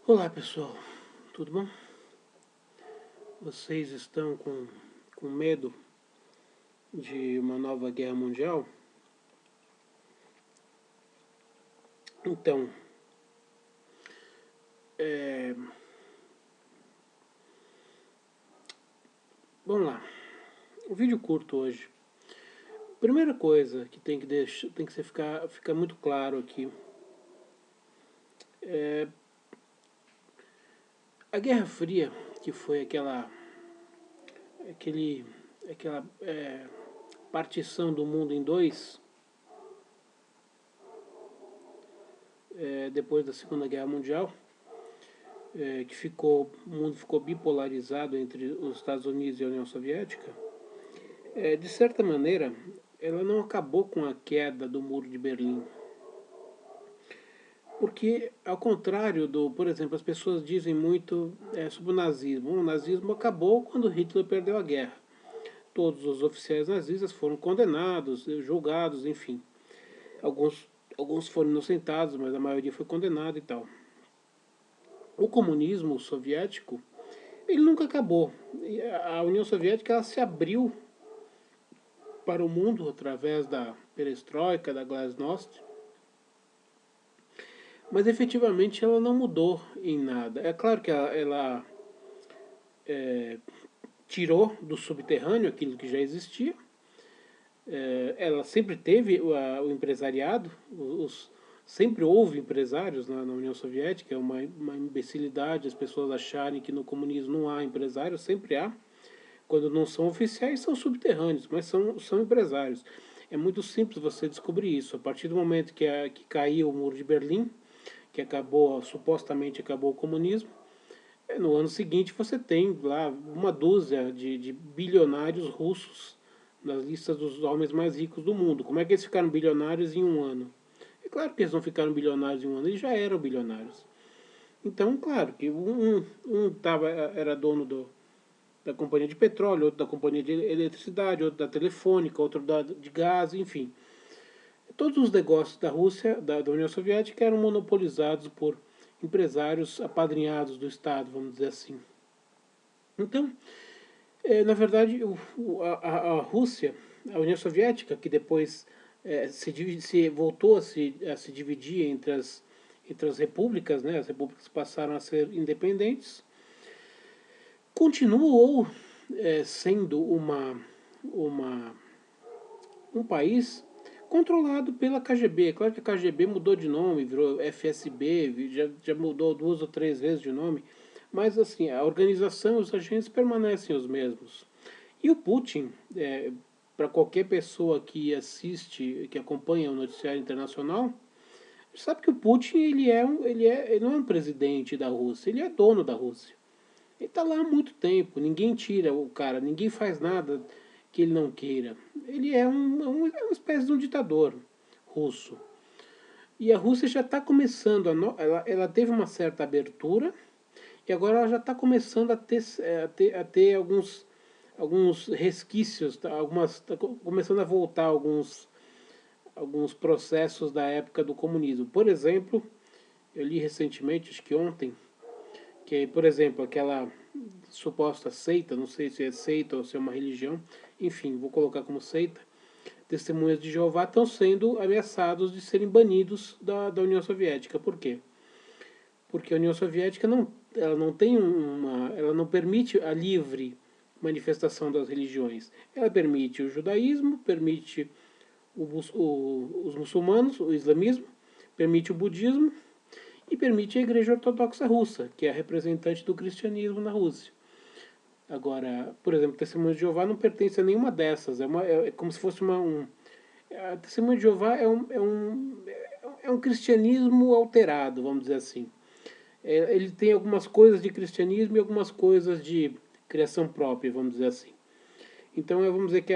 Olá pessoal, tudo bom? Vocês estão com medo de uma nova guerra mundial? Então, é, vamos lá. O vídeo curto hoje. Primeira coisa que tem que ficar muito claro aqui. A Guerra Fria, que foi aquele, aquela partição do mundo em dois, depois da Segunda Guerra Mundial, o mundo ficou bipolarizado entre os Estados Unidos e a União Soviética. De certa maneira, ela não acabou com a queda do Muro de Berlim. Porque, ao contrário por exemplo, as pessoas dizem muito sobre o nazismo. O nazismo acabou quando Hitler perdeu a guerra. Todos os oficiais nazistas foram condenados, julgados, enfim. Alguns foram inocentados, mas a maioria foi condenada e tal. O comunismo soviético, ele nunca acabou. A União Soviética ela se abriu para o mundo através da perestroika, da glasnost, mas efetivamente ela não mudou em nada. É claro que ela tirou do subterrâneo aquilo que já existia. Ela sempre teve o empresariado, sempre houve empresários na União Soviética. É uma imbecilidade as pessoas acharem que no comunismo não há empresários, sempre há. Quando não são oficiais, são subterrâneos, mas são empresários. É muito simples você descobrir isso. A partir do momento que caiu o Muro de Berlim, que supostamente acabou o comunismo, no ano seguinte você tem lá uma dúzia de bilionários russos nas listas dos homens mais ricos do mundo. Como é que eles ficaram bilionários em um ano? É claro que eles não ficaram bilionários em um ano, eles já eram bilionários. Então, claro que era dono da companhia de petróleo, outro da companhia de eletricidade, outro da telefônica, outro de gás, enfim. Todos os negócios da Rússia, da União Soviética, eram monopolizados por empresários apadrinhados do Estado, vamos dizer assim. Então, na verdade, a Rússia, a União Soviética, que depois voltou a se dividir entre as repúblicas, né? As repúblicas passaram a ser independentes, continuou sendo uma, um país controlado pela KGB. É claro que a KGB mudou de nome, virou FSB, já mudou duas ou três vezes de nome, mas assim, a organização, os agentes permanecem os mesmos. E o Putin, para qualquer pessoa que assiste, que acompanha o noticiário internacional, sabe que o Putin ele não é um presidente da Rússia, ele é dono da Rússia. Ele está lá há muito tempo, ninguém tira o cara, ninguém faz nada que ele não queira. Ele é uma espécie de um ditador russo. E a Rússia já está começando, ela teve uma certa abertura, e agora ela já está começando a ter alguns resquícios, tá? Tá começando a voltar alguns processos da época do comunismo. Por exemplo, eu li recentemente, acho que ontem, que, por exemplo, aquela suposta seita, não sei se é seita ou se é uma religião, enfim, vou colocar como seita, testemunhas de Jeová estão sendo ameaçados de serem banidos da União Soviética. Por quê? Porque a União Soviética ela não tem ela não permite a livre manifestação das religiões. Ela permite o judaísmo, permite os muçulmanos, o islamismo, permite o budismo e permite a Igreja Ortodoxa Russa, que é a representante do cristianismo na Rússia. Agora, por exemplo, Testemunho de Jeová não pertence a nenhuma dessas. É como se fosse a Testemunho de Jeová é um cristianismo alterado, vamos dizer assim. Ele tem algumas coisas de cristianismo e algumas coisas de criação própria, vamos dizer assim. Então, vamos dizer que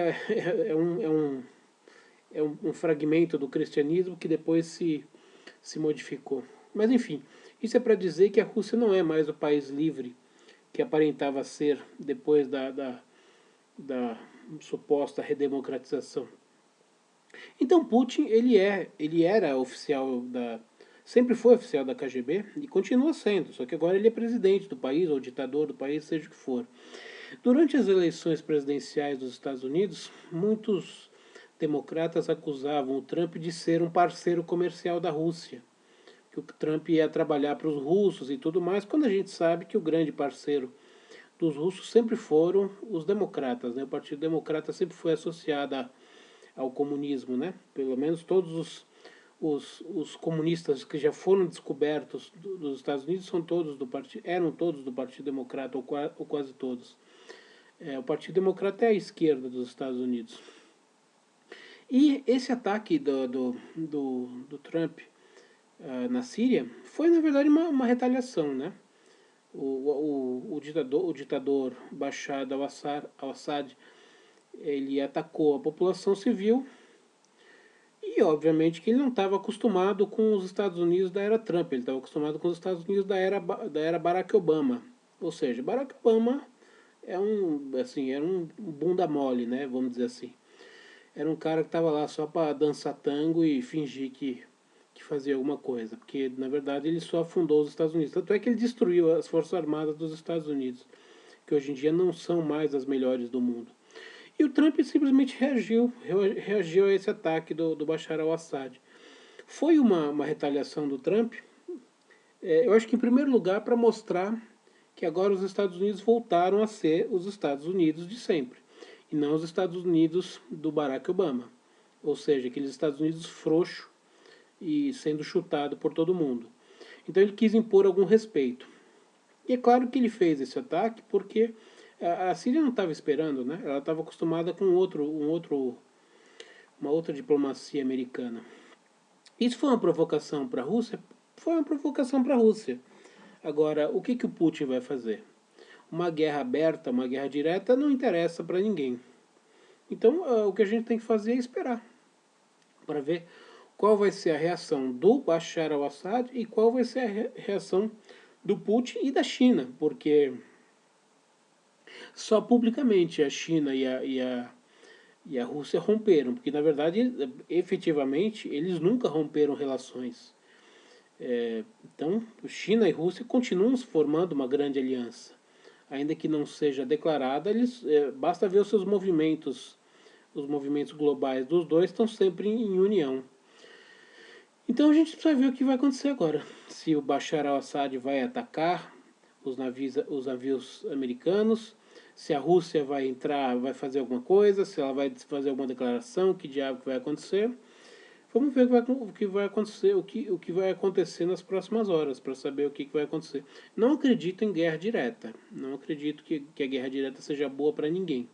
um fragmento do cristianismo que depois se modificou. Mas, enfim, isso é para dizer que a Rússia não é mais o país livre que aparentava ser depois da suposta redemocratização. Então Putin ele era oficial sempre foi oficial da KGB e continua sendo, só que agora ele é presidente do país, ou ditador do país, seja o que for. Durante as eleições presidenciais dos Estados Unidos, muitos democratas acusavam o Trump de ser um parceiro comercial da Rússia, que o Trump ia trabalhar para os russos e tudo mais, quando a gente sabe que o grande parceiro dos russos sempre foram os democratas, né? O Partido Democrata sempre foi associado ao comunismo, né? Pelo menos todos os comunistas que já foram descobertos dos Estados Unidos são todos do partido, eram todos do Partido Democrata, ou quase todos. O Partido Democrata é a esquerda dos Estados Unidos. E esse ataque do Trump na Síria foi, na verdade, uma retaliação, né? O ditador Bashar al-Assad, ele atacou a população civil e, obviamente, que ele não estava acostumado com os Estados Unidos da era Trump, ele estava acostumado com os Estados Unidos da era Barack Obama. Ou seja, Barack Obama era um bunda mole, né? Vamos dizer assim. Era um cara que estava lá só para dançar tango e fingir que fazia alguma coisa, porque na verdade ele só afundou os Estados Unidos. Tanto é que ele destruiu as Forças Armadas dos Estados Unidos, que hoje em dia não são mais as melhores do mundo. E o Trump simplesmente reagiu a esse ataque do Bashar al-Assad. Foi uma retaliação do Trump, eu acho que em primeiro lugar para mostrar que agora os Estados Unidos voltaram a ser os Estados Unidos de sempre, e não os Estados Unidos do Barack Obama. Ou seja, aqueles Estados Unidos frouxo e sendo chutado por todo mundo. Então ele quis impor algum respeito. E é claro que ele fez esse ataque porque a Síria não estava esperando, né? Ela estava acostumada com uma outra diplomacia americana. Isso foi uma provocação para a Rússia? Foi uma provocação para a Rússia. Agora, o que o Putin vai fazer? Uma guerra aberta, uma guerra direta, não interessa para ninguém. Então, o que a gente tem que fazer é esperar para ver qual vai ser a reação do Bashar al-Assad e qual vai ser a reação do Putin e da China, porque só publicamente a China e a Rússia romperam, porque na verdade, efetivamente, eles nunca romperam relações. Então, China e Rússia continuam formando uma grande aliança. Ainda que não seja declarada, basta ver os seus movimentos, os movimentos globais dos dois estão sempre em união. Então a gente precisa ver o que vai acontecer agora. Se o Bashar al-Assad vai atacar os navios americanos, se a Rússia vai entrar, vai fazer alguma coisa, se ela vai fazer alguma declaração, que diabo que vai acontecer. Vamos ver o que vai acontecer, o que vai acontecer nas próximas horas, para saber o que vai acontecer. Não acredito em guerra direta. Não acredito que a guerra direta seja boa para ninguém.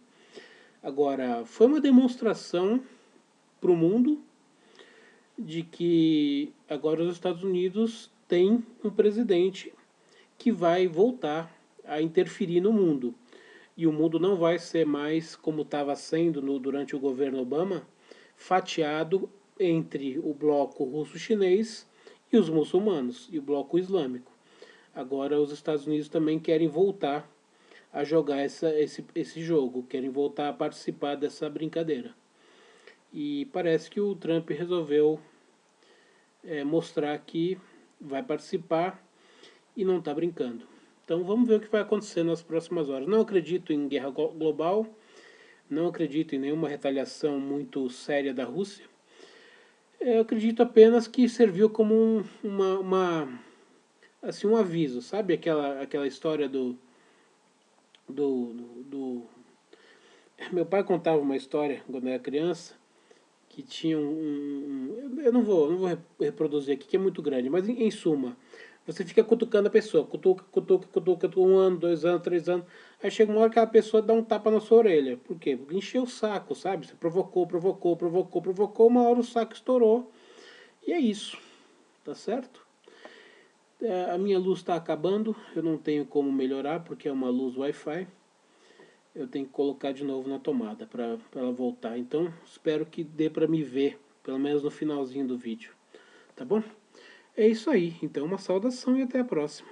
Agora, foi uma demonstração para o mundo de que agora os Estados Unidos têm um presidente que vai voltar a interferir no mundo. E o mundo não vai ser mais como estava sendo durante o governo Obama, fatiado entre o bloco russo-chinês e os muçulmanos, e o bloco islâmico. Agora os Estados Unidos também querem voltar a jogar esse jogo, querem voltar a participar dessa brincadeira. E parece que o Trump resolveu mostrar que vai participar e não está brincando. Então vamos ver o que vai acontecer nas próximas horas. Não acredito em guerra global, não acredito em nenhuma retaliação muito séria da Rússia. Eu acredito apenas que serviu como um aviso, sabe? Aquela história do... Meu pai contava uma história quando eu era criança, que tinha eu não vou reproduzir aqui, que é muito grande, mas em suma, você fica cutucando a pessoa, cutuca, 1 ano, 2 anos, 3 anos, aí chega uma hora que a pessoa dá um tapa na sua orelha. Por quê? Porque encheu o saco, sabe? Você provocou, uma hora o saco estourou, e é isso, tá certo? A minha luz está acabando, eu não tenho como melhorar, porque é uma luz Wi-Fi. Eu tenho que colocar de novo na tomada para ela voltar. Então, espero que dê para me ver, pelo menos no finalzinho do vídeo. Tá bom? É isso aí. Então, uma saudação e até a próxima.